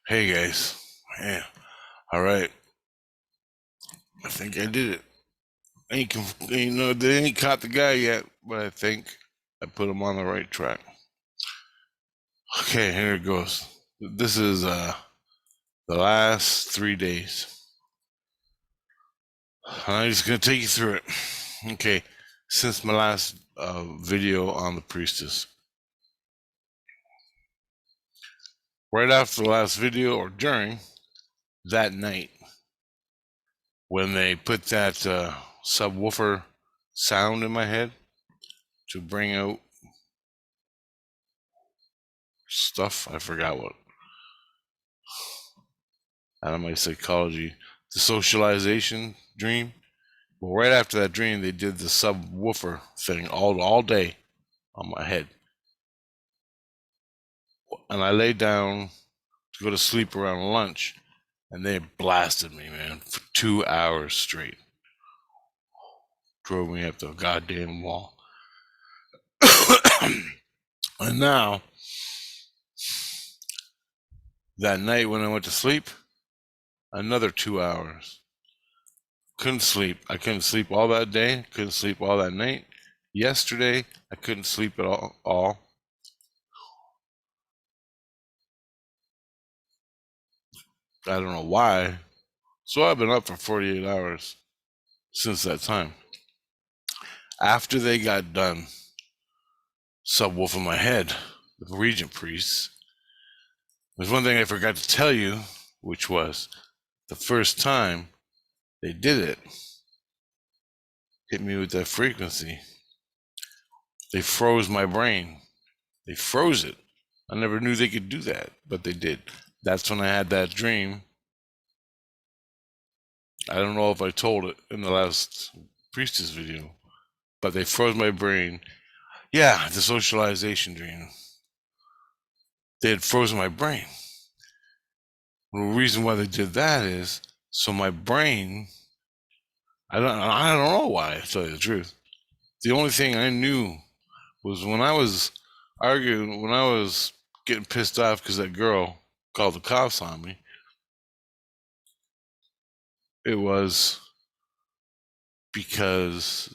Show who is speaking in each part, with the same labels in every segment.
Speaker 1: Hey guys, yeah, all right. I think I did it. They ain't caught the guy yet, but I think I put him on the right track. Okay, here it goes. This is the last 3 days. I'm just gonna take you through it. Okay, since my last video on the Priestess, right after the last video or during that night, when they put that subwoofer sound in my head to bring out stuff. I forgot what. Out of my psychology, the socialization dream. Well, right after that dream, they did the subwoofer thing all day on my head, and I laid down to go to sleep around lunch, and they blasted me, man, for 2 hours straight. Drove me up the goddamn wall. And now, that night when I went to sleep, another 2 hours. Couldn't sleep. I couldn't sleep all that day. Couldn't sleep all that night. Yesterday, I couldn't sleep at all. I don't know why. So I've been up for 48 hours since that time. After they got done subwoofing my head, the regent priests, there's one thing I forgot to tell you, which was the first time they did it, hit me with that frequency. They froze my brain. They froze it. I never knew they could do that, but they did. That's when I had that dream. I don't know if I told it in the last Priestess video, but they froze my brain. Yeah, the socialization dream. They had frozen my brain. The reason why they did that is so my brain. I don't know why. To tell you the truth, the only thing I knew was when I was arguing, when I was getting pissed off because that girl called the cops on me. It was because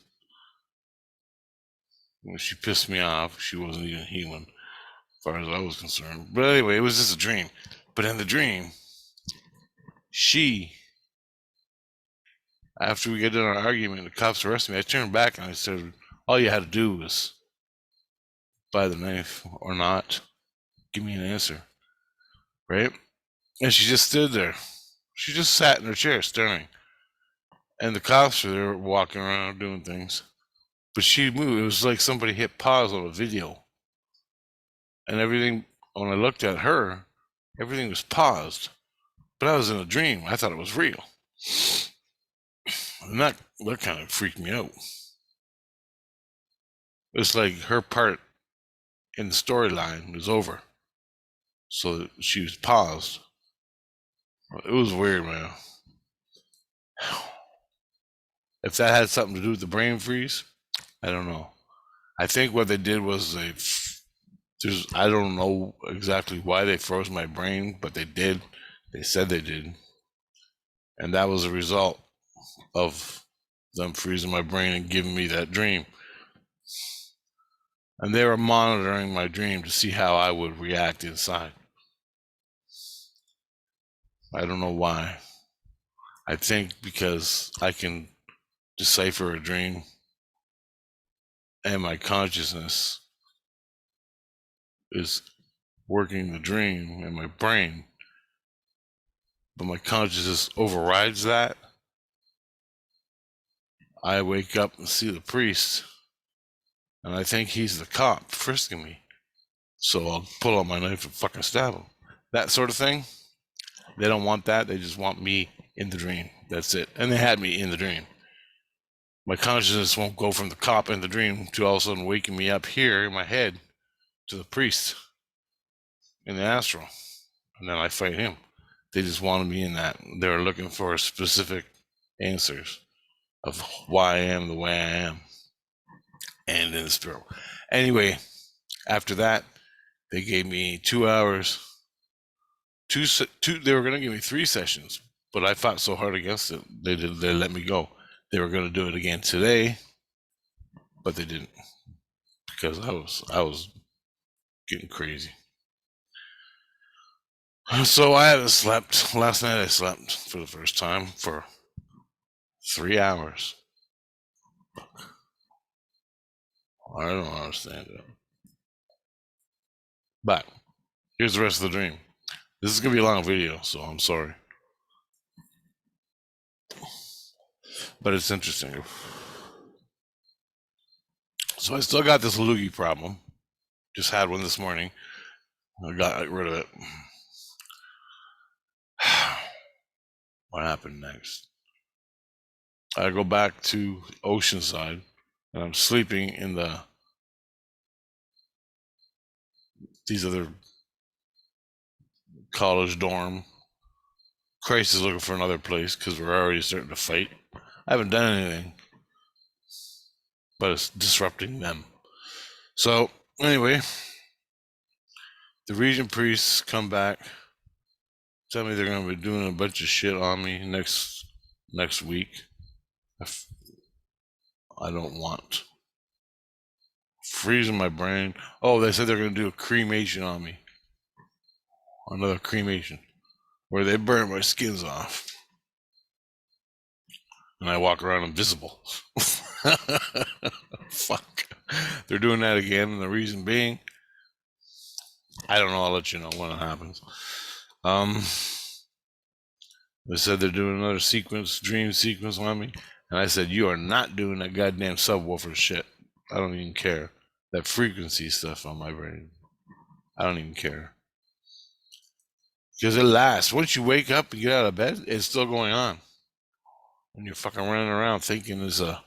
Speaker 1: when she pissed me off, she wasn't even human, as far as I was concerned. But anyway, it was just a dream. But in the dream, after we got done our argument, the cops arrested me. I turned back and I said, all you had to do was buy the knife or not. Give me an answer. Right? And she just stood there. She just sat in her chair staring. And the cops were there walking around doing things. But she moved. It was like somebody hit pause on a video. And everything, when I looked at her, everything was paused. But I was in a dream. I thought it was real. And that kind of freaked me out. It's like her part in the storyline was over. So she was paused. It was weird, man. If that had something to do with the brain freeze, I don't know. I think what they did was I don't know exactly why they froze my brain, but they did. They said they did. And that was a result of them freezing my brain and giving me that dream. And they were monitoring my dream to see how I would react inside. I don't know why. I think because I can decipher a dream and my consciousness is working the dream in my brain, but my consciousness overrides that. I wake up and see the priest, and I think he's the cop frisking me. So I'll pull out my knife and fucking stab him. That sort of thing. They don't want that. They just want me in the dream. That's it. And they had me in the dream. My consciousness won't go from the cop in the dream to all of a sudden waking me up here in my head to the priest in the astral. And then I fight him. They just wanted me in that. They were looking for specific answers of why I am the way I am. And in the spirit. Anyway, after that, they gave me 2 hours They were going to give me 3 sessions, but I fought so hard against it. They let me go. They were going to do it again today, but they didn't, because I was getting crazy. So I haven't slept. Last night I slept for the first time for 3 hours. I don't understand it. But here's the rest of the dream. This is going to be a long video, so I'm sorry. But it's interesting. So I still got this loogie problem. Just had one this morning. I got rid of it. What happened next? I go back to Oceanside, and I'm sleeping in these other college dorm. Christ is looking for another place because we're already starting to fight. I haven't done anything, but it's disrupting them. So anyway, the Regent priests come back, tell me they're going to be doing a bunch of shit on me next week. I don't want. Freezing my brain. Oh, they said they're going to do a cremation on me. Another cremation where they burn my skins off and I walk around invisible. Fuck. They're doing that again, and the reason being, I don't know. I'll let you know when it happens. They said they're doing another dream sequence on me, and I said, you are not doing that goddamn subwoofer shit. I don't even care. That frequency stuff on my brain, I don't even care. Because it lasts. Once you wake up and get out of bed, it's still going on. And you're fucking running around thinking there's a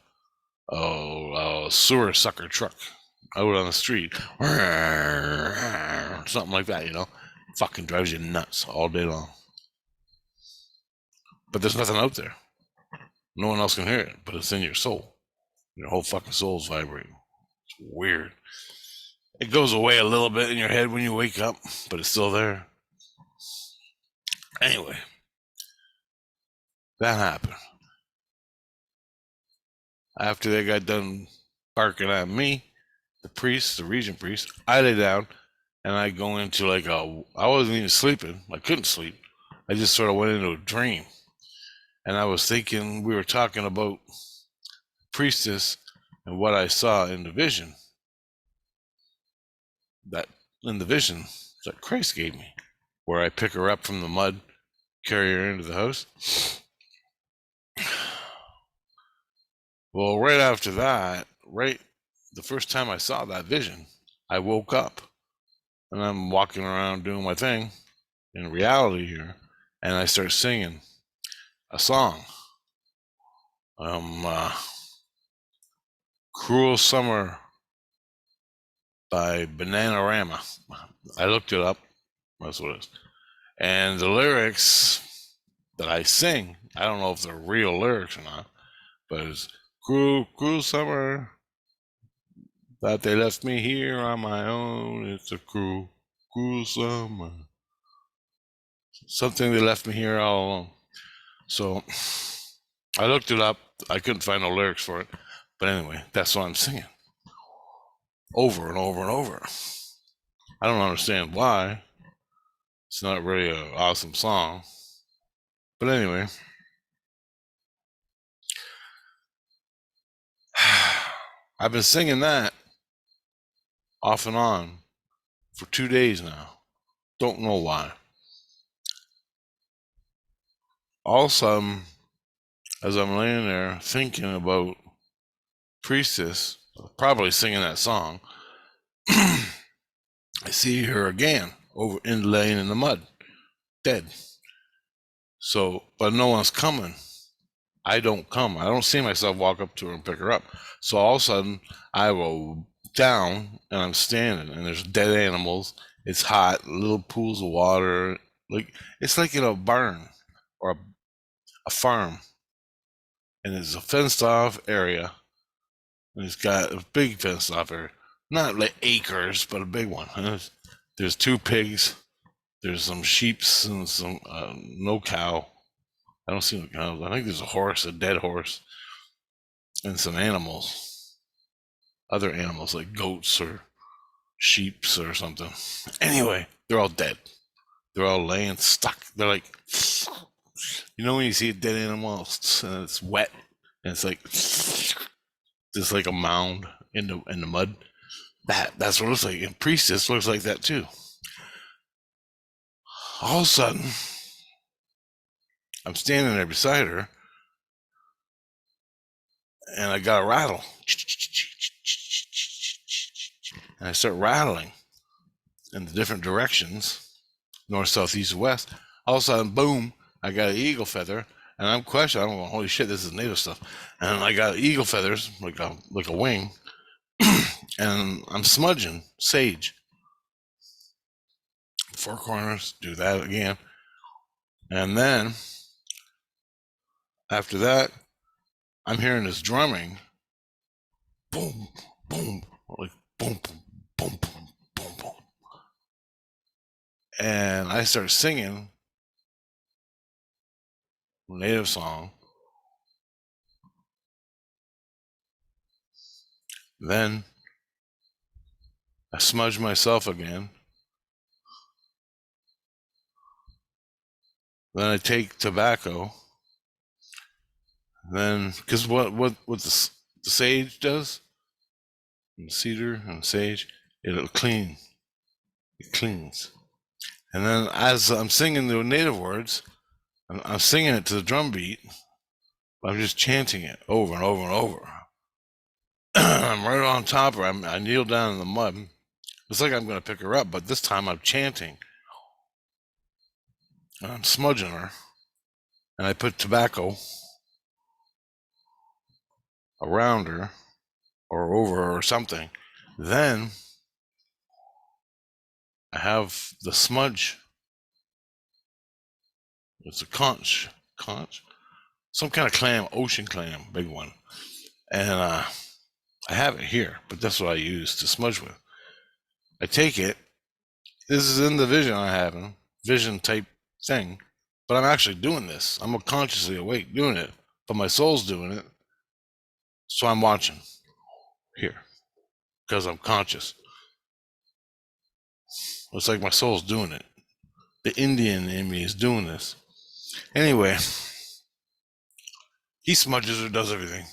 Speaker 1: sewer sucker truck out on the street. Something like that, you know? Fucking drives you nuts all day long. But there's nothing out there. No one else can hear it, but it's in your soul. Your whole fucking soul's vibrating. It's weird. It goes away a little bit in your head when you wake up, but it's still there. Anyway, that happened. After they got done barking at me, the Regent priest, I lay down and I go into I wasn't even sleeping. I couldn't sleep. I just sort of went into a dream. And I was thinking, we were talking about Priestess and what I saw in the vision. That Christ gave me, where I pick her up from the mud, carry her into the house. Well, right after that, the first time I saw that vision, I woke up and I'm walking around doing my thing in reality here, and I start singing a song. Cruel Summer by Bananarama. I looked it up. That's what it is. And the lyrics that I sing, I don't know if they're real lyrics or not, but it's cruel summer that they left me here on my own. It's a cruel summer. Something they left me here all alone. So I looked it up. I couldn't find no lyrics for it. But anyway, that's what I'm singing. Over and over and over. I don't understand why. It's not really an awesome song. But anyway. I've been singing that off and on for 2 days now. Don't know why. All of a sudden, as I'm laying there thinking about Priestess, probably singing that song, I see her again laying in the mud, dead. So, but no one's coming. I don't come. I don't see myself walk up to her and pick her up. So all of a sudden, I go down and I'm standing, and there's dead animals. It's hot, little pools of water. It's like in a barn or a farm, and it's a fenced off area, and it's got a big fenced off area, not like acres, but a big one. And there's 2 pigs There's some sheeps and some no cow. I don't see no cows. I think there's a horse, a dead horse, and some animals, other animals like goats or sheeps or something. Anyway, they're all dead. They're all laying stuck. They're like, you know, when you see a dead animal and it's wet and it's like just like a mound in the mud. That's what it looks like. And Priestess looks like that too. All of a sudden, I'm standing there beside her, and I got a rattle, and I start rattling in the different directions, north, south, east, and west. All of a sudden, boom! I got an eagle feather, and I'm questioning. I'm going, holy shit, this is native stuff. And I got eagle feathers, like a wing, and I'm smudging sage. Four corners, do that again. And then after that, I'm hearing this drumming. Boom, boom, like boom, boom, boom, boom, boom, boom. And I start singing a native song. Then I smudge myself again. Then I take tobacco. Then, because what the sage does, and the cedar and sage, it'll clean. It cleans. And then as I'm singing the native words, I'm singing it to the drum beat. I'm just chanting it over and over and over. I'm right on top of her. I kneel down in the mud. It's like I'm going to pick her up, but this time I'm chanting. And I'm smudging her. And I put tobacco around her or over her or something. Then I have the smudge. It's a conch, some kind of clam, ocean clam, big one. And I have it here, but that's what I use to smudge with. I take it. This is in the vision I have, vision type thing, but I'm actually doing this. I'm consciously awake doing it, but my soul's doing it. So I'm watching here because I'm conscious. It's like my soul's doing it. The Indian in me is doing this. Anyway, he smudges her, does everything.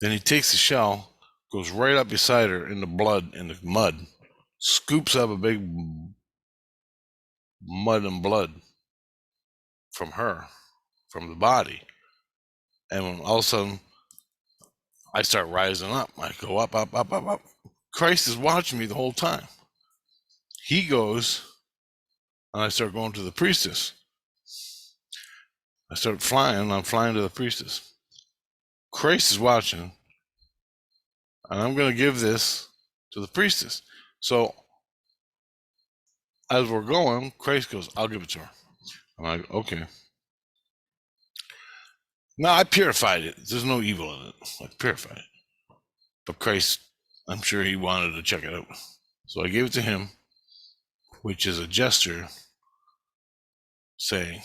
Speaker 1: Then he takes the shell, goes right up beside her in the blood, in the mud, scoops up a big mud and blood from her, from the body. And when all of a sudden, I start rising up. I go up, up, up, up, up. Christ is watching me the whole time. He goes, and I start going to the priestess. I start flying. I'm flying to the priestess. Christ is watching, and I'm going to give this to the priestess. So as we're going, Christ goes, I'll give it to her. I'm like, okay. No, I purified it. There's no evil in it. I purified it. But Christ, I'm sure he wanted to check it out. So I gave it to him, which is a gesture saying,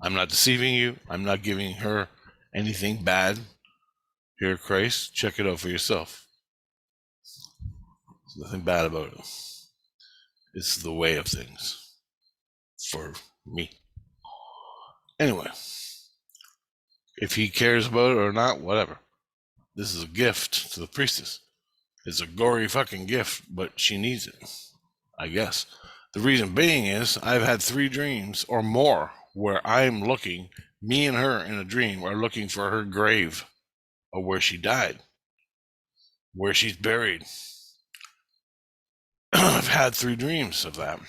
Speaker 1: I'm not deceiving you. I'm not giving her anything bad. Here, Christ, check it out for yourself. There's nothing bad about it. It's the way of things for me. Anyway, if he cares about it or not, whatever. This is a gift to the priestess. It's a gory fucking gift, but she needs it, I guess. The reason being is I've had 3 dreams or more where I'm looking, me and her in a dream are looking for her grave of where she died, where she's buried. I've had 3 dreams of that.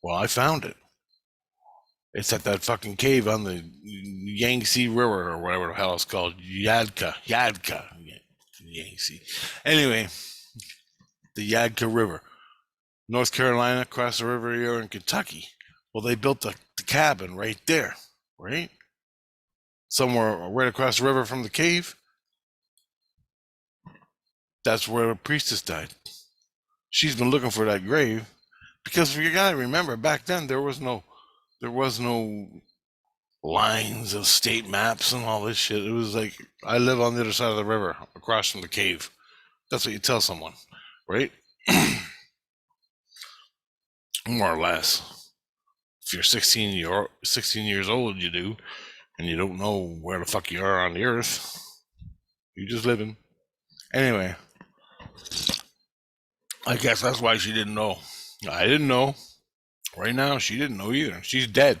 Speaker 1: Well, I found it. It's at that fucking cave on the Yangtze River or whatever the hell it's called. Yadka. Yangtze. Anyway, the Yadka River. North Carolina, across the river here in Kentucky. Well, they built the cabin right there, right? Somewhere right across the river from the cave. That's where the priestess died. She's been looking for that grave. Because you gotta remember, back then there was no lines of state maps and all this shit. It was like, I live on the other side of the river, across from the cave. That's what you tell someone, right? More or less. If you're 16 years old, you do, and you don't know where the fuck you are on the earth. You're just living. Anyway, I guess that's why she didn't know. I didn't know. Right now, she didn't know either. She's dead.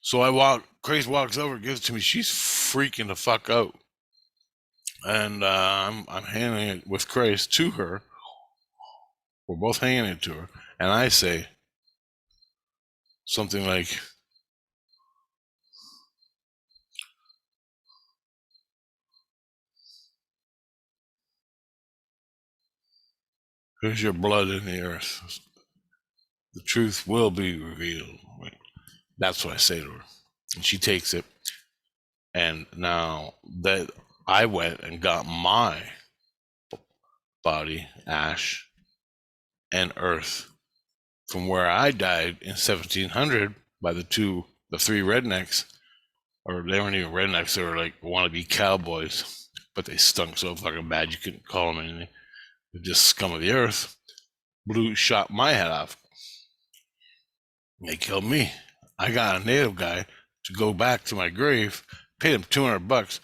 Speaker 1: So Grace walks over, gives it to me. She's freaking the fuck out. And I'm handing it with Grace to her. We're both handing it to her. And I say something like, here's your blood in the earth. The truth will be revealed. That's what I say to her. And she takes it. And now that I went and got my body, ash, and earth from where I died in 1700 by the three rednecks, or they weren't even rednecks, they were like wannabe cowboys, but they stunk so fucking bad you couldn't call them anything. They're just scum of the earth. Shot my head off. They killed me. I got a native guy to go back to my grave, paid him $200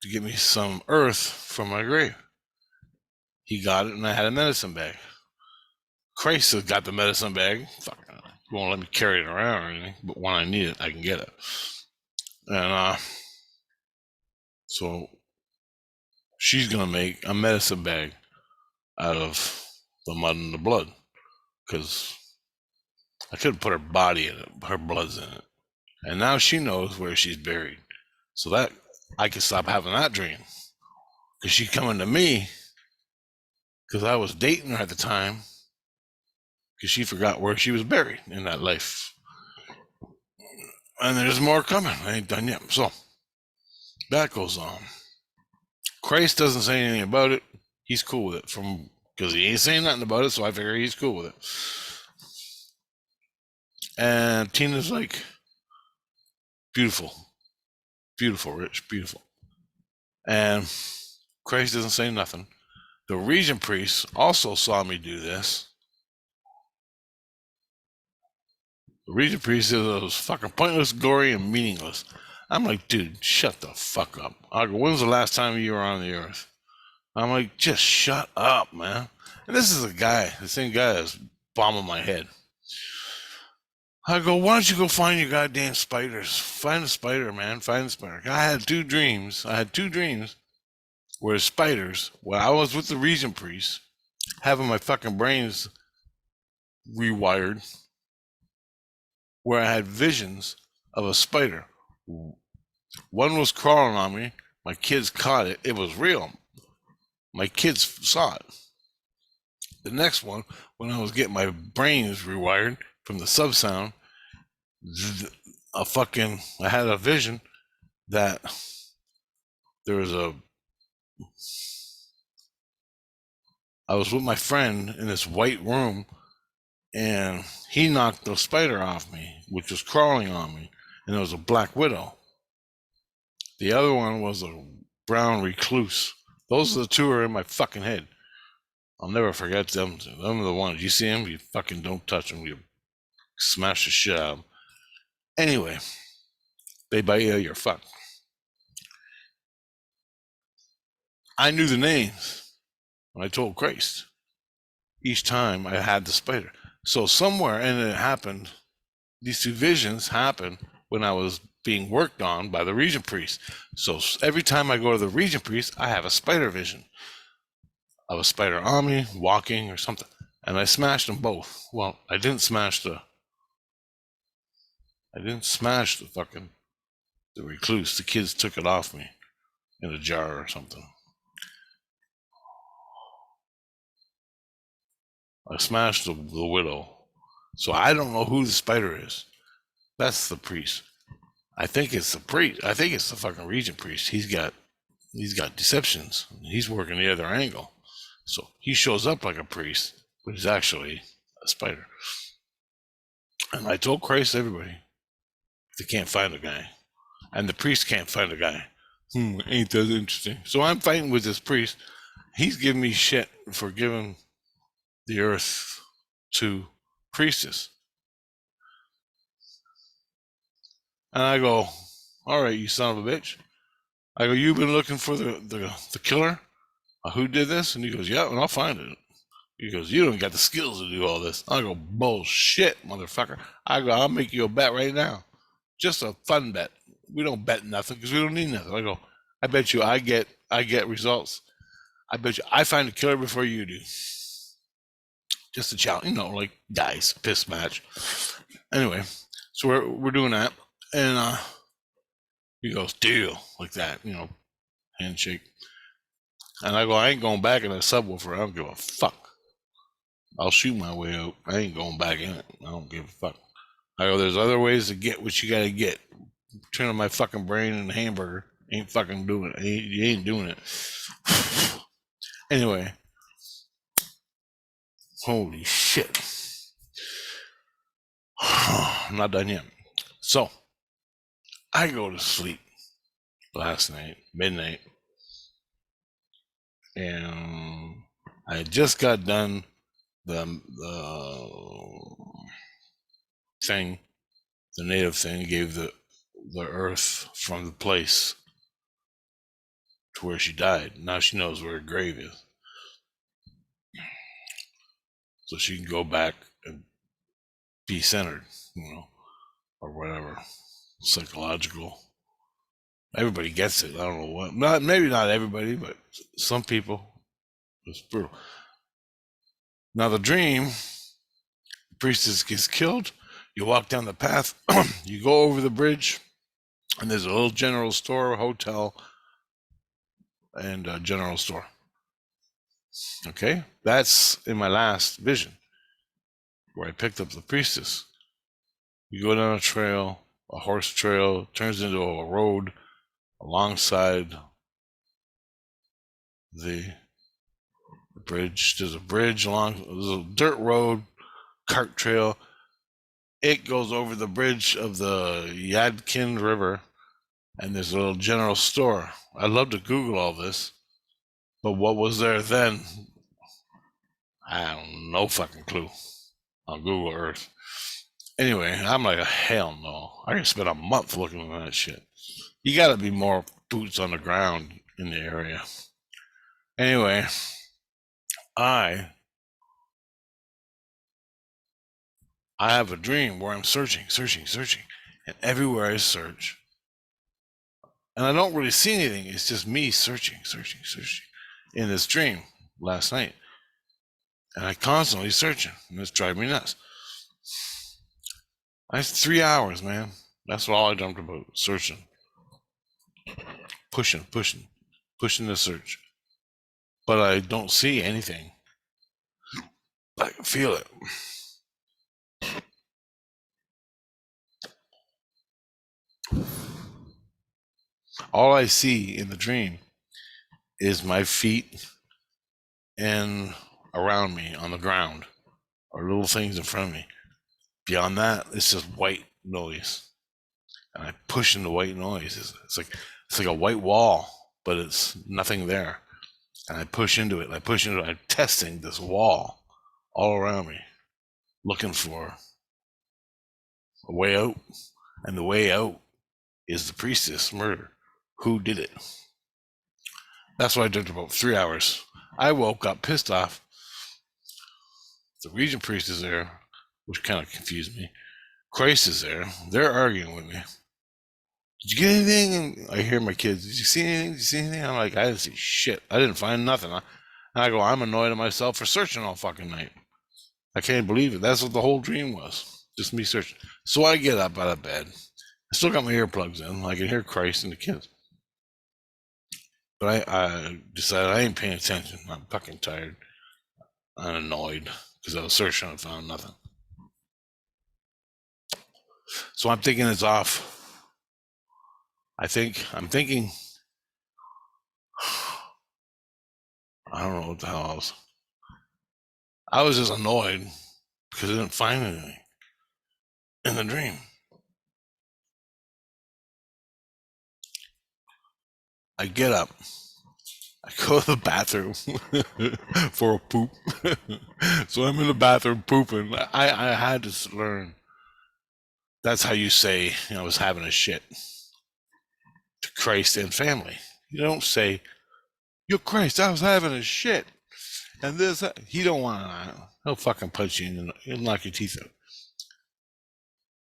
Speaker 1: to get me some earth from my grave. He got it, and I had a medicine bag. Christ has got the medicine bag. Fuck, won't let me carry it around or anything, but when I need it, I can get it. And so she's gonna make a medicine bag out of the mud and the blood, because I could put her body in it, her blood's in it, and now she knows where she's buried, so that I can stop having that dream. Because she's coming to me, because I was dating her at the time, because she forgot where she was buried in that life. And there's more coming. I ain't done yet. So that goes on. Christ doesn't say anything about it. He's cool with it, because he ain't saying nothing about it, so I figure he's cool with it. And Tina's like, beautiful, beautiful, Rich, beautiful. And Christ doesn't say nothing. The Regent priest also saw me do this. The Regent priest said it was fucking pointless, gory, and meaningless. I'm like, dude, shut the fuck up. I go, when's the last time you were on the earth? I'm like, just shut up, man. And this is the same guy that's bombing my head. I go, why don't you go find your goddamn spiders? Find a spider, man. Find a spider. I had two dreams where spiders, when I was with the Regent priest, having my fucking brains rewired, where I had visions of a spider. One was crawling on me. My kids caught it. It was real. My kids saw it. The next one, when I was getting my brains rewired from the sub sound, I had a vision that there was I was with my friend in this white room, and he knocked the spider off me, which was crawling on me, and it was a black widow. The other one was a brown recluse. Those are the two are in my fucking head. I'll never forget them. Them are the ones. You see them, you fucking don't touch them. You smash the shit out of them. Anyway, they bite you, you're fucked. I knew the names when I told Christ. Each time I had the spider. So somewhere, and it happened, these two visions happened when I was being worked on by the Regent priest. So every time I go to the Regent priest, I have a spider vision of a spider on me, walking or something. And I smashed them both. Well, I didn't smash the fucking the recluse. The kids took it off me in a jar or something. I smashed the widow. So I don't know who the spider is. That's the priest. I think it's the priest. I think it's the fucking Regent priest. He's got deceptions. He's working the other angle. So he shows up like a priest, but he's actually a spider. And I told Christ everybody, they can't find a guy. And the priest can't find a guy. Ain't that interesting? So I'm fighting with this priest. He's giving me shit for giving the earth to Priestess. And I go, all right, you son of a bitch. I go, you've been looking for the killer? Who did this? And he goes, yeah, and I'll find it. He goes, you don't got the skills to do all this. I go, bullshit, motherfucker. I go, I'll make you a bet right now. Just a fun bet. We don't bet nothing because we don't need nothing. I go, I bet you I get results. I bet you I find a killer before you do. Just a challenge, like dice, piss match. Anyway, so we're doing that. And he goes, deal, like that, handshake. And I go, I ain't going back in that subwoofer. I don't give a fuck. I'll shoot my way out. I ain't going back in it. I don't give a fuck. I go, there's other ways to get what you gotta get. Turning my fucking brain into a hamburger ain't fucking doing it. You ain't doing it. Anyway, holy shit. I'm not done yet. So, I go to sleep last night, midnight, and I just got done the thing, the native thing, gave the earth from the place to where she died. Now she knows where her grave is. So she can go back and be centered, or whatever. Psychological. Everybody gets it. I don't know what. Maybe not everybody, but some people. It's brutal. Now the dream, the priestess gets killed. You walk down the path. You go over the bridge, and there's a little general store, hotel, and a general store. Okay, that's in my last vision, where I picked up the priestess. You go down a trail, a horse trail, turns into a road alongside the bridge. There's a bridge there's a dirt road, cart trail. It goes over the bridge of the Yadkin River, and there's a little general store. I'd love to Google all this, but what was there then? I have no fucking clue on Google Earth. Anyway, I'm like, hell no. I can spend a month looking at that shit. You gotta be more boots on the ground in the area. Anyway, I have a dream where I'm searching, and everywhere I search, and I don't really see anything. It's just me searching in this dream last night, and I constantly searching, and it's driving me nuts. I 3 hours, man. That's all I dreamt about, searching, pushing the search, but I don't see anything. I can feel it. All I see in the dream is my feet and around me on the ground, or little things in front of me. Beyond that, it's just white noise, and I push into white noise. It's like a white wall, but it's nothing there. And I push into it. I'm testing this wall all around me, looking for a way out. And the way out is the priestess murder. Who did it? That's what I did for about 3 hours. I woke up pissed off. The regent priest is there, which kind of confused me. Christ is there. They're arguing with me. Did you get anything? And I hear my kids, did you see anything? Did you see anything? I'm like, I didn't see shit. I didn't find nothing. And I go, I'm annoyed at myself for searching all fucking night. I can't believe it. That's what the whole dream was. Just me searching. So I get up out of bed. I still got my earplugs in. I can hear Christ and the kids. But I decided I ain't paying attention. I'm fucking tired. I'm annoyed because I was searching and found nothing. So I'm thinking it's off. I'm thinking, I don't know what the hell else. I was just annoyed because I didn't find anything. in the dream. I get up. I go to the bathroom for a poop. So I'm in the bathroom pooping. I had to learn. That's how you say, I was having a shit to Christ and family. You don't say, yo, Christ, I was having a shit. And this, he don't want to. He'll fucking punch you and he'll knock your teeth out.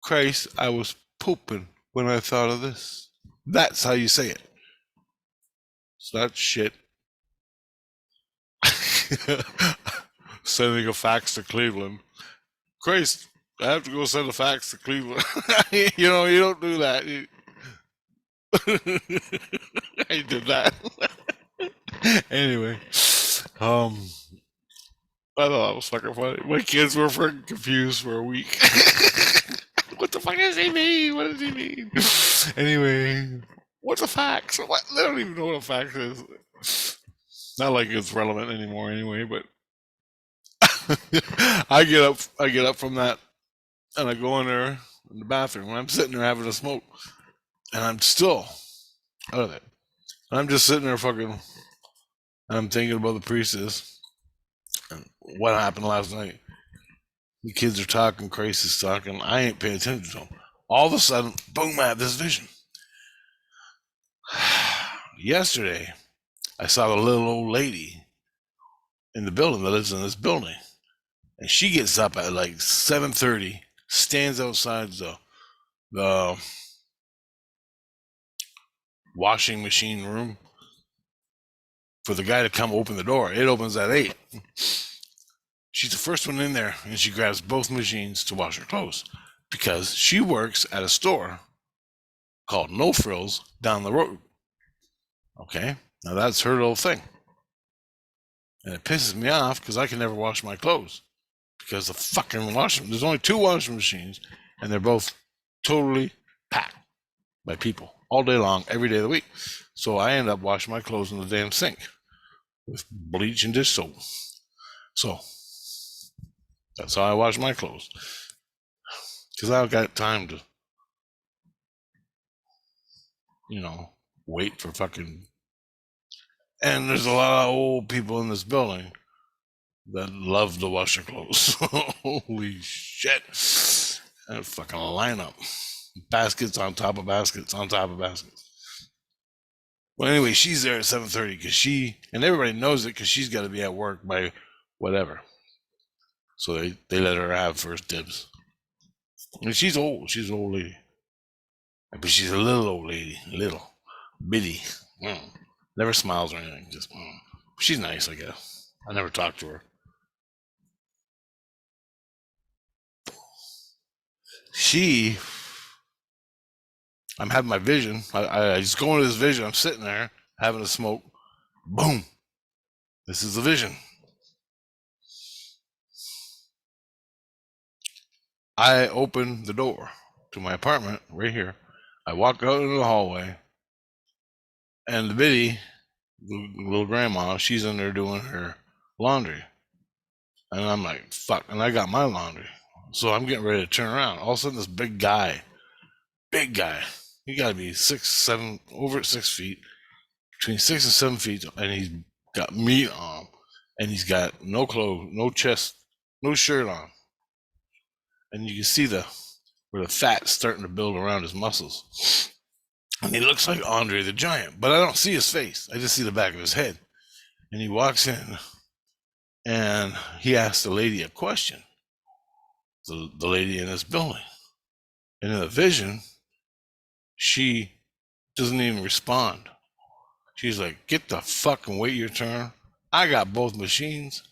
Speaker 1: Christ, I was pooping when I thought of this. That's how you say it. So that shit. Sending a fax to Cleveland. Christ, I have to go send a fax to Cleveland. You don't do that. I did that. Anyway, I thought that was fucking funny. My kids were freaking confused for a week. What the fuck does he mean? What does he mean? Anyway, what's a fax? What? They don't even know what a fax is. Not like it's relevant anymore anyway, but I get up from that and I go in there in the bathroom and I'm sitting there having a smoke and I'm still out of it. And I'm just sitting there fucking and I'm thinking about the priestess and what happened last night. The kids are talking, Grace talking. I ain't paying attention to them. All of a sudden, boom, I have this vision. Yesterday, I saw the little old lady in the building that lives in this building. And she gets up at like 7:30, stands outside the washing machine room for the guy to come open the door. It opens at 8. She's the first one in there, and she grabs both machines to wash her clothes because she works at a store called No Frills down the road. Okay, now that's her little thing. And it pisses me off because I can never wash my clothes because the fucking there's only 2 washing machines, and they're both totally packed by people all day long, every day of the week. So I end up washing my clothes in the damn sink with bleach and dish soap. So that's how I wash my clothes. Because I don't got time to, wait for fucking. And there's a lot of old people in this building that love to wash their clothes. Holy shit. That fucking lineup. Baskets on top of baskets on top of baskets. Well, anyway, she's there at 7:30 because and everybody knows it because she's got to be at work by whatever. So they let her have first dibs. And she's old. She's an old lady. But she's a little old lady. Little. Bitty. Never smiles or anything. Just she's nice, I guess. I never talked to her. I'm having my vision. I just go into this vision. I'm sitting there having a smoke. Boom. This is the vision. I open the door to my apartment right here. I walk out into the hallway, and the biddy, the little grandma, she's in there doing her laundry. And I'm like, fuck. And I got my laundry. So I'm getting ready to turn around. All of a sudden, this big guy, he got to be 6'7", over 6 feet, between 6 and 7 feet, and he's got meat on him, and he's got no clothes, no chest, no shirt on. And you can see where the fat's starting to build around his muscles. And he looks like Andre the Giant, but I don't see his face. I just see the back of his head. And he walks in, and he asks the lady a question, the lady in this building. And in the vision, she doesn't even respond. She's like, get the fuck and wait your turn. I got both machines.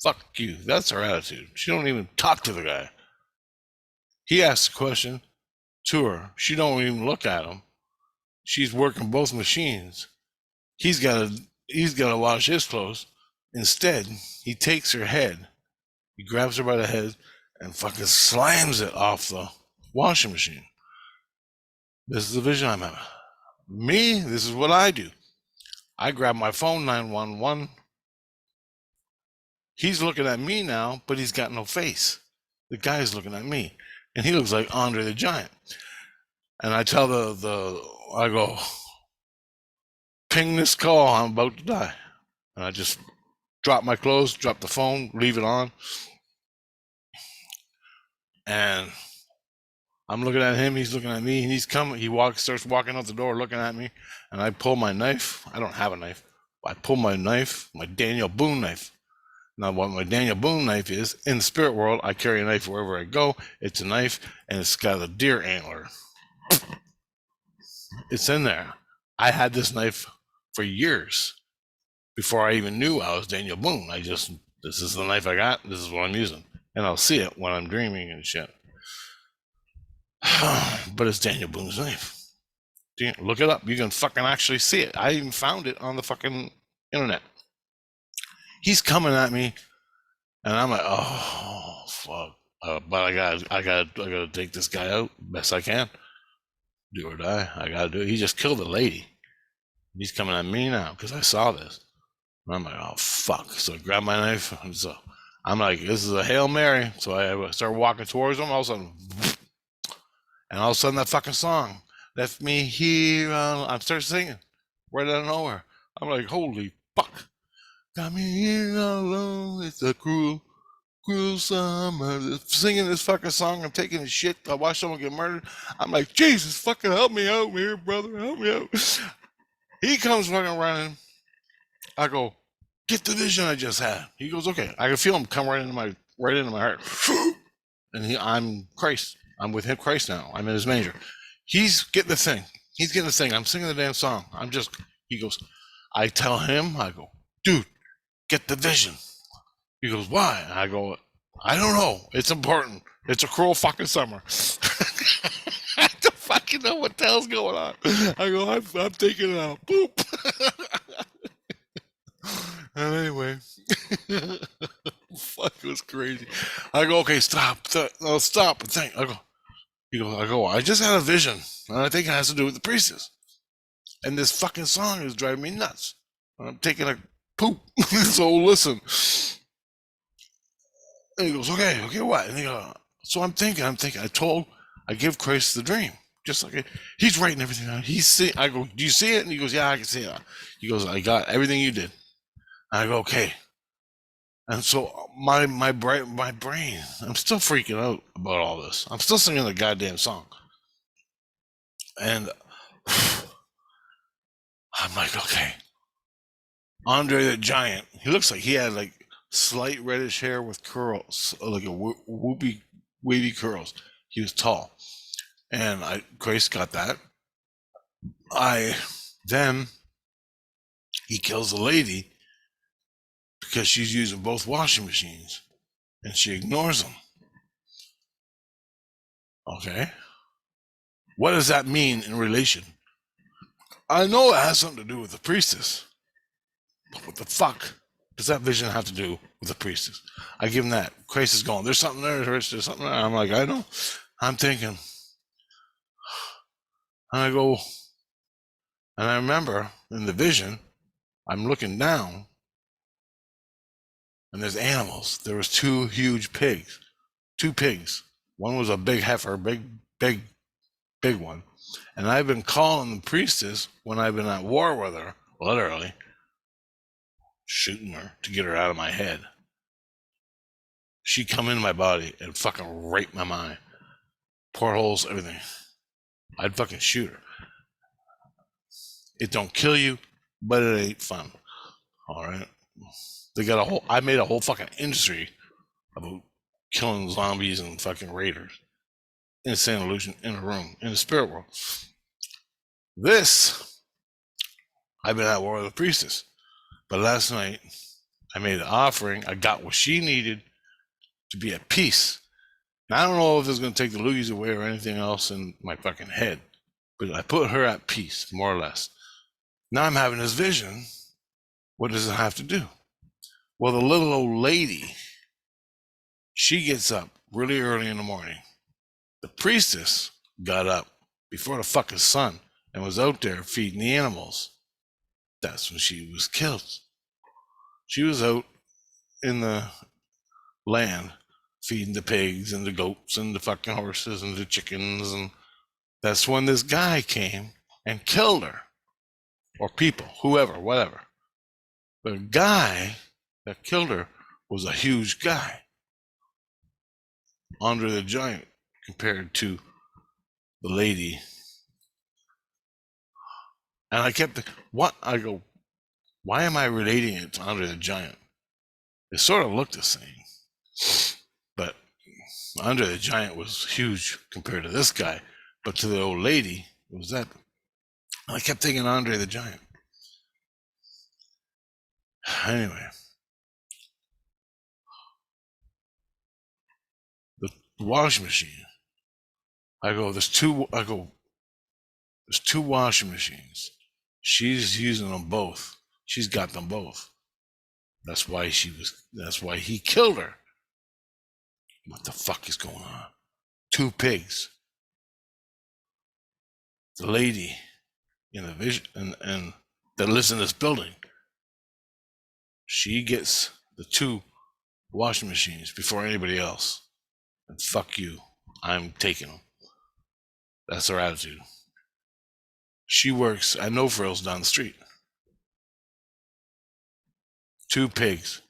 Speaker 1: Fuck you. That's her attitude. She don't even talk to the guy. He asks a question to her. She don't even look at him. She's working both machines. He's got to wash his clothes. Instead, he takes her head. He grabs her by the head and fucking slams it off the washing machine. This is the vision I'm having. Me, this is what I do. I grab my phone, 911. He's looking at me now, but he's got no face. The guy's looking at me. and he looks like Andre the Giant. And I tell I go, ping this call, I'm about to die. And I just drop my clothes, drop the phone, leave it on. And I'm looking at him, he's looking at me, and he's coming. Starts walking out the door, looking at me, and I pull my knife. I don't have a knife. I pull my knife, my Daniel Boone knife. Now, what my Daniel Boone knife is, in the spirit world, I carry a knife wherever I go. It's a knife, and it's got a deer antler. It's in there. I had this knife for years before I even knew I was Daniel Boone. This is the knife I got. This is what I'm using. And I'll see it when I'm dreaming and shit. But it's Daniel Boone's knife. Look it up. You can fucking actually see it. I even found it on the fucking internet. He's coming at me, and I'm like, oh fuck. But I gotta take this guy out best I can. Do or die. I gotta do it. He just killed a lady. He's coming at me now because I saw this. And I'm like, oh fuck. So I grab my knife, and so I'm like, this is a Hail Mary. So I start walking towards him. All of a sudden, that fucking song left me here. I start singing right out of nowhere. I'm like, holy fuck. Got me here all alone. It's a cruel, cruel summer. Singing this fucking song. I'm taking a shit. I watch someone get murdered. I'm like, Jesus, fucking help me out here, brother. Help me out. He comes fucking running. I go, get the vision I just had. He goes, okay. I can feel him come right into my heart. And I'm Christ. I'm with him, Christ now. I'm in his manger. He's getting the thing. I'm singing the damn song. He goes, I tell him, I go, dude, get the vision. He goes, why? I go, I don't know. It's important. It's a cruel fucking summer. I don't fucking know what the hell's going on. I go, I'm taking it out. Boop. And anyway, fuck, it was crazy. I go, okay, stop. No, stop. Think. I go, I just had a vision, and I think it has to do with the priestess. And this fucking song is driving me nuts. I'm taking a poop. So listen. And he goes, okay, what? And he goes, so I'm thinking, I give Christ the dream. Just like he's writing everything out. I go, do you see it? And he goes, yeah, I can see it. He goes, I got everything you did. And I go, okay. And so my brain, I'm still freaking out about all this. I'm still singing the goddamn song. And I'm like, okay. Andre the Giant, he looks like he had like slight reddish hair with curls, like a wavy curls. He was tall. And Grace got that. Then he kills a lady because she's using both washing machines and she ignores them. Okay. What does that mean in relation? I know it has something to do with the priestess. But what the fuck does that vision have to do with the priestess? I give him that. Grace is going, there's something there, there's something there. I'm like, I know. I'm thinking. And I go, and I remember in the vision, I'm looking down, and there's animals. There was two huge pigs. Two pigs. One was a big heifer, big one. And I've been calling the priestess when I've been at war with her, literally, shooting her to get her out of my head. She'd come into my body and fucking rape my mind. Portholes, everything. I'd fucking shoot her. It don't kill you, but it ain't fun. All right. I made a whole fucking industry about killing zombies and fucking raiders. Insane illusion in a room, in the spirit world. This, I've been at war with the priestess. But last night, I made an offering. I got what she needed to be at peace. Now, I don't know if it's going to take the loogies away or anything else in my fucking head. But I put her at peace, more or less. Now I'm having this vision. What does it have to do? Well, the little old lady, she gets up really early in the morning. The priestess got up before the fucking sun and was out there feeding the animals. That's when she was killed. She was out in the land feeding the pigs and the goats and the fucking horses and the chickens. And that's when this guy came and killed her, or people, whoever, whatever. The guy that killed her was a huge guy, Andre the Giant, compared to the lady. And I kept, what? I go, why am I relating it to Andre the Giant? It sort of looked the same, but Andre the Giant was huge compared to this guy. But to the old lady, it was that. I kept thinking Andre the Giant. Anyway, the washing machine. There's two washing machines. She's using them both. She's got them both. That's why he killed her. What the fuck is going on? 2 pigs. The lady in the vision and that lives in this building, she gets the 2 washing machines before anybody else. And fuck you, I'm taking them. That's her attitude. She works at No Frills down the street. 2 pigs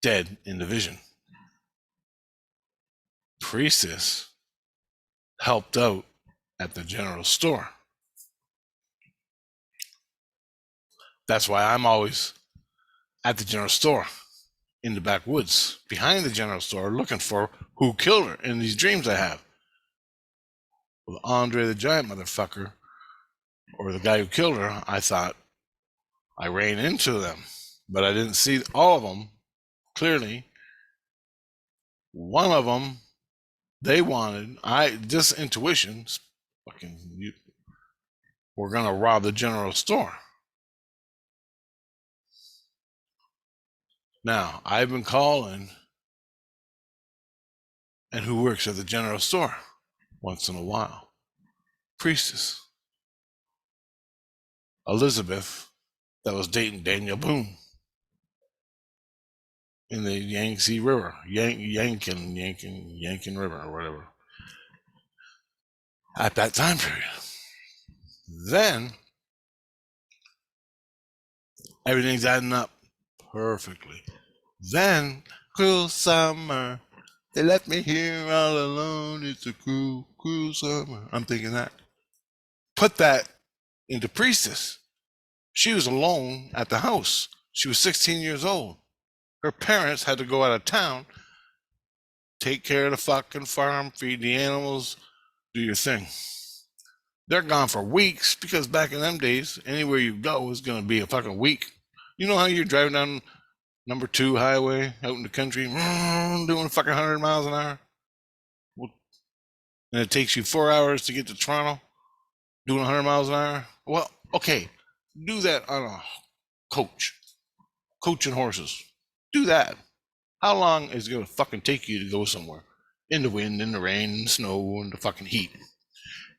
Speaker 1: dead in the vision. Priestess helped out at the general store. That's why I'm always at the general store in the backwoods behind the general store looking for who killed her in these dreams I have. With Andre the Giant motherfucker, or the guy who killed her, I thought I ran into them, but I didn't see all of them clearly. One of them, they wanted, this intuition, fucking, we're gonna rob the general store. Now, I've been calling, and who works at the general store once in a while? Priestess. Elizabeth, that was dating Daniel Boone in the Yangtze River, Yankin River, or whatever. At that time period. Then, everything's adding up perfectly. Then, cruel summer, they left me here all alone. It's a cruel, cruel summer. I'm thinking that. Put that into Priestess. She was alone at the house. She was 16 years old. Her parents had to go out of town, take care of the fucking farm, feed the animals, do your thing. They're gone for weeks because back in them days, anywhere you go is going to be a fucking week. You know how you're driving down number 2 highway out in the country, doing fucking 100 miles an hour? And it takes you 4 hours to get to Toronto, doing 100 miles an hour? Well, okay, do that on a coaching horses. Do that. How long is it going to fucking take you to go somewhere? In the wind, in the rain, in the snow, in the fucking heat.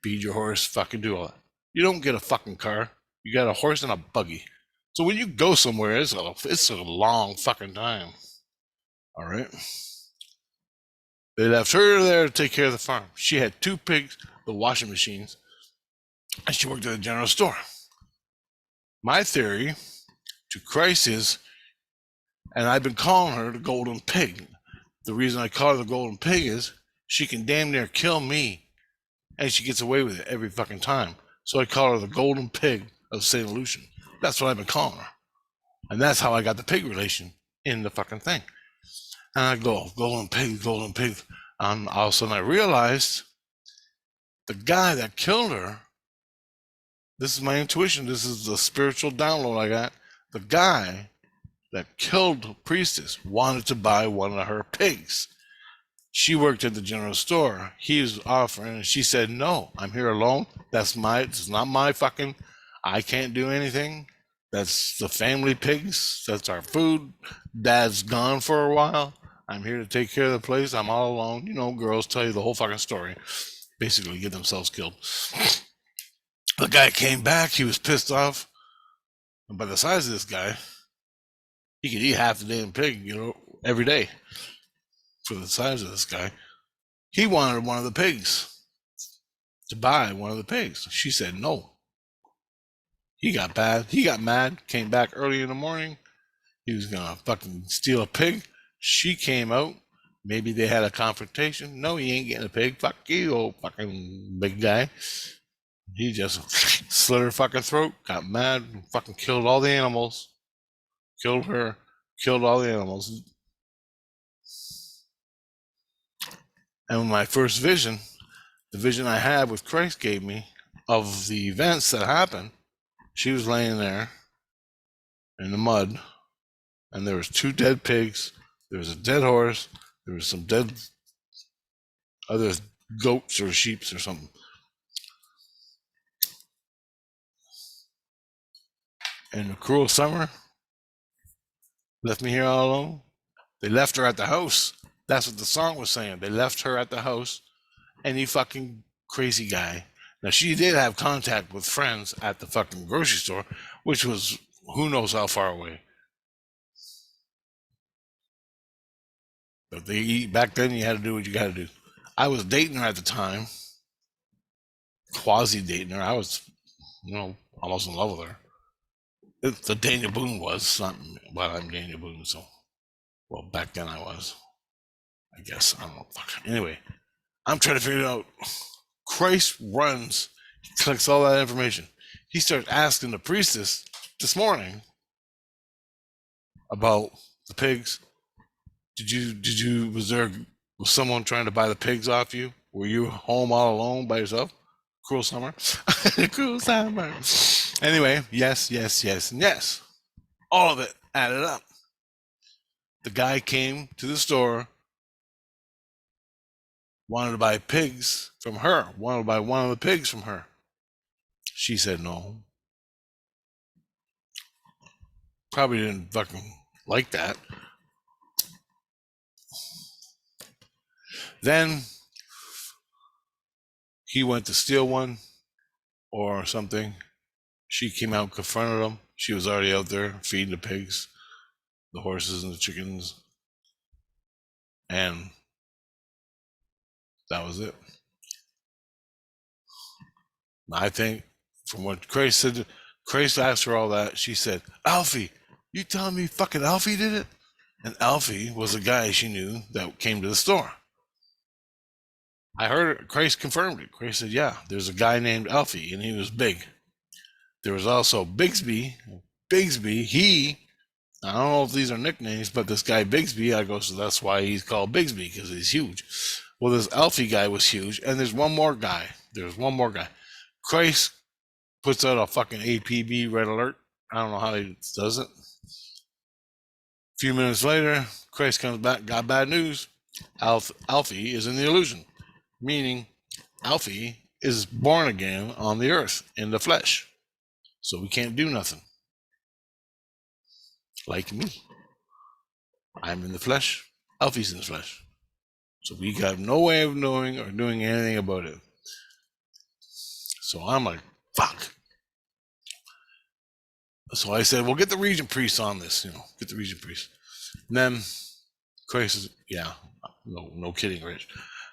Speaker 1: Feed your horse, fucking do all that. You don't get a fucking car. You got a horse and a buggy. So when you go somewhere, it's a long fucking time. All right? They left her there to take care of the farm. She had 2 pigs, the washing machines, and she worked at the general store. My theory to Christ is, and I've been calling her the golden pig. The reason I call her the golden pig is she can damn near kill me, and she gets away with it every fucking time. So I call her the golden pig of St. Lucian. That's what I've been calling her. And that's how I got the pig relation in the fucking thing. And I go, golden pig, golden pig. And all of a sudden I realized the guy that killed her, this is my intuition, this is the spiritual download I got. The guy that killed Priestess wanted to buy one of her pigs. She worked at the general store. He was offering, and she said, no, I'm here alone. It's not my fucking, I can't do anything. That's the family pigs. That's our food. Dad's gone for a while. I'm here to take care of the place. I'm all alone. You know, girls tell you the whole fucking story. Basically get themselves killed. The guy came back. He was pissed off. And by the size of this guy, he could eat half the damn pig, every day. for the size of this guy. He wanted one of the pigs, to buy one of the pigs. She said no. He got bad. He got mad, came back early in the morning. He was going to fucking steal a pig. She came out. Maybe they had a confrontation. No, he ain't getting a pig. Fuck you, old fucking big guy. He just slit her fucking throat, got mad, fucking killed all the animals. Killed her, killed all the animals. And my first vision, the vision I had with Christ gave me of the events that happened, she was laying there in the mud, and there was 2 dead pigs, there was a dead horse, there was some dead other goats or sheep or something. And the cruel summer left me here all alone. They left her at the house. That's what the song was saying. They left her at the house. Any fucking crazy guy. Now, she did have contact with friends at the fucking grocery store, which was who knows how far away. But back then, you had to do what you got to do. I was dating her at the time, quasi dating her. I was, almost in love with her. The Daniel Boone was something. Well, I'm Daniel Boone, so well, back then I was. I guess I don't know. Anyway, I'm trying to figure it out. Christ runs, he collects all that information. He starts asking the priestess this morning about the pigs. Was someone trying to buy the pigs off you? Were you home all alone by yourself? Cruel summer. Cruel summer. Anyway, yes, and yes. All of it added up. The guy came to the store, wanted to buy pigs from her, wanted to buy one of the pigs from her. She said no. Probably didn't fucking like that. Then he went to steal one or something. She came out and confronted him. She was already out there feeding the pigs, the horses and the chickens. And that was it. I think from what Grace said, Grace asked her all that. She said, Alfie, you telling me fucking Alfie did it? And Alfie was a guy she knew that came to the store. I heard it. Grace confirmed it. Grace said, yeah, there's a guy named Alfie, and he was big. There was also Bigsby. Bigsby, I don't know if these are nicknames, but this guy Bigsby, I go, so that's why he's called Bigsby, because he's huge. Well, this Alfie guy was huge, and there's one more guy. Grace puts out a fucking APB red alert. I don't know how he does it. A few minutes later, Grace comes back, got bad news. Alfie is in the illusion, meaning Alfie is born again on the earth in the flesh. So we can't do nothing. Like me. I'm in the flesh. Alfie's in the flesh. So we got no way of knowing or doing anything about it. So I'm like, fuck. So I said, well, get the Regent Priest on this, get the Regent Priest. And then Christ says, yeah, no kidding, Rich.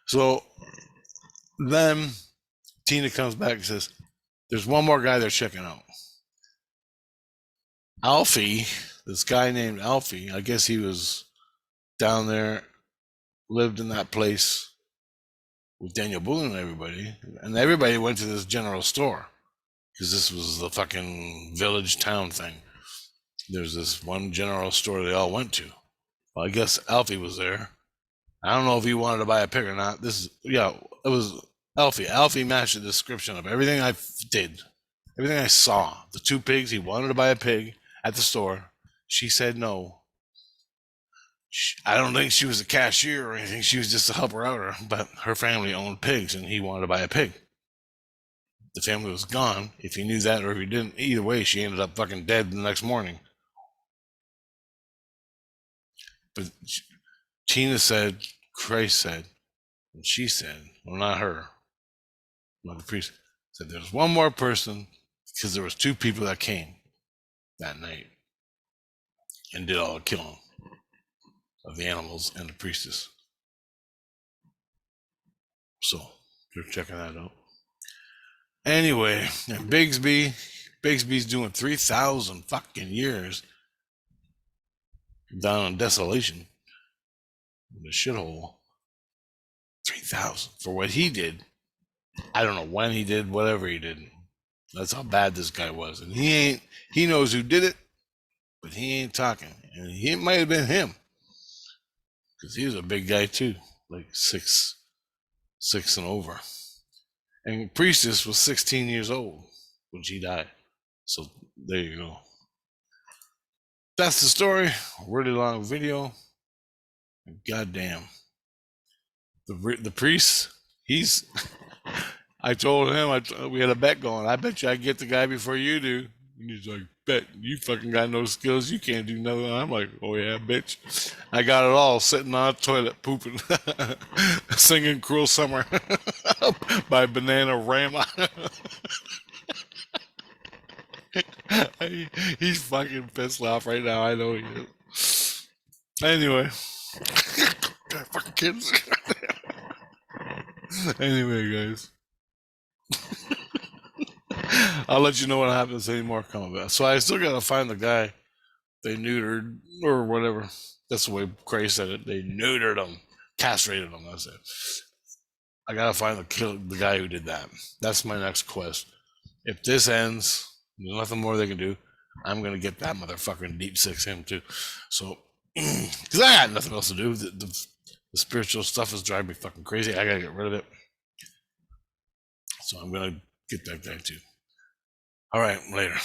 Speaker 1: So then Tina comes back and says, there's one more guy they're checking out. Alfie, this guy named Alfie, I guess he was down there, lived in that place with Daniel Boone and everybody went to this general store because this was the fucking village town thing. There's this one general store they all went to. Well, I guess Alfie was there. I don't know if he wanted to buy a pig or not. It was Alfie. Alfie matched the description of everything I did, everything I saw. The 2 pigs, he wanted to buy a pig at the store. She said no. I don't think she was a cashier or anything. She was just a helper outer, but her family owned pigs and he wanted to buy a pig. The family was gone. If he knew that or if he didn't, either way, she ended up fucking dead the next morning. But Tina said, Christ said, and she said, well, not her, not the priest, said there's one more person because there was 2 people that came that night and did all the killing of the animals and the priestess. So you're checking that out. Anyway, Bigsby's doing 3,000 fucking years down in desolation, in the shithole. 3,000 for what he did. I don't know when he did, whatever he did. That's how bad this guy was. And he knows who did it, but he ain't talking. And it might have been him. Because he was a big guy too. Like six and over. And Priestess was 16 years old when she died. So there you go. That's the story. Really long video. Goddamn. The priest, he's I told him, we had a bet going. I bet you I get the guy before you do. And he's like, bet you fucking got no skills. You can't do nothing. I'm like, oh yeah, bitch. I got it all sitting on a toilet pooping, singing Cruel Summer by Bananarama. He's fucking pissed off right now. I know he is. Anyway. Fucking kids. Anyway, guys. I'll let you know what happens. Any more coming back. So I still gotta find the guy they neutered or whatever. That's the way Cray said it. They neutered him, castrated him. That's it. I gotta find the guy who did that. That's my next quest. If this ends, there's nothing more they can do. I'm gonna get that motherfucking deep six him too. So, because I got nothing else to do. The spiritual stuff is driving me fucking crazy. I gotta get rid of it. So I'm gonna get that guy too. All right, later.